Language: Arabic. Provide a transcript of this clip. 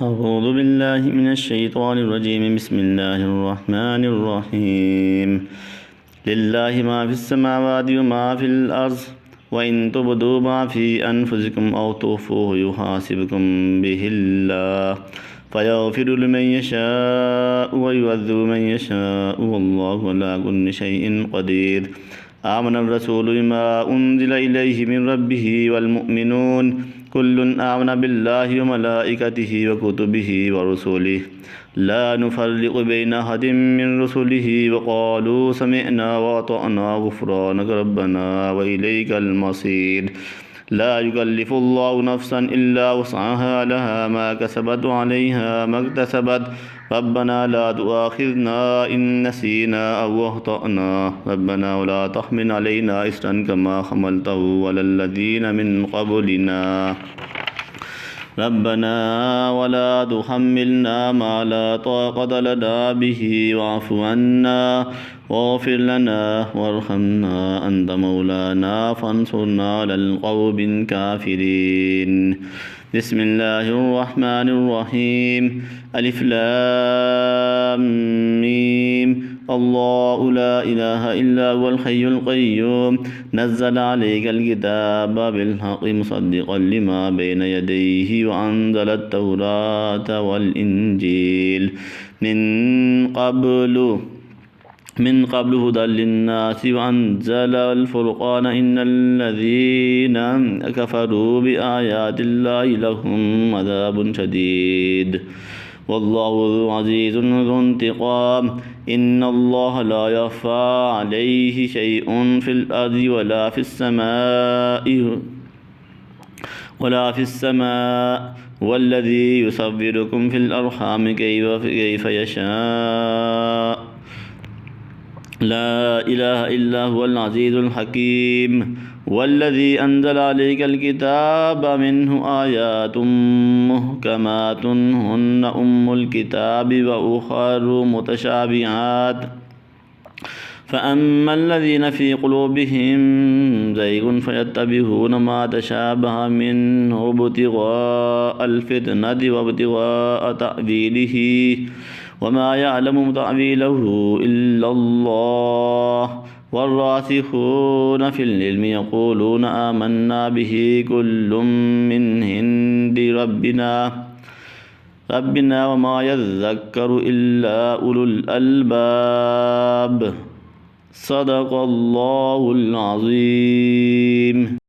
أعوذ بالله من الشيطان الرجيم. بسم الله الرحمن الرحيم. لله ما في السماوات وما في الأرض وإن تبدوا ما في أنفسكم أو تخفوه يحاسبكم به الله فيغفر لمن يشاء ويعذب من يشاء والله على كل شيء قدير. آمن الرسول بما أنزل إليه من ربه والمؤمنون كل آمن بالله وملائكته وكتبه ورسله لا نفرق بين أحد من رسله وقالوا سمعنا وأطعنا غفرانك ربنا وإليك المصير. لا يكلف الله نفسا إلا وسعها لها ما كسبت وعليها ما اكتسبت ربنا لا تؤاخذنا إن نسينا أو أخطأنا ربنا ولا تحمل علينا إصرا كما حملته على الذين من قبلنا ربنا ولا تحملنا ما لا طاقة لنا به واعف عنا واغفر لنا وارحمنا أنت مولانا فانصرنا على القوم الكافرين. بسم الله الرحمن الرحيم. ألف لام ميم. الله لا إله إلا هو الحي القيوم نزل عليك الكتاب بالحق مصدقا لما بين يديه وأنزل التوراة والإنجيل من قبل هدى للناس وأنزل الفرقان إن الذين كفروا بآيات الله لهم عذاب شديد والله عزيز ذو انتقام. إن الله لا يخفى عليه شيء في الأرض ولا في السماء والذي يصوركم في الأرحام كيف يشاء لا إله إلا هو العزيز الحكيم. والذي أنزل عليك الكتاب منه آيات محكمات هن أم الكتاب وأخر متشابهات فأما الذين في قلوبهم زيغ فيتبعون ما تشابه منه ابتغاء الفتنة وابتغاء تأويله وما يعلم تأويله إلا الله والراسخون في العلم يقولون آمنا به كل من عند ربنا وما يذكر إلا أولو الألباب. صدق الله العظيم.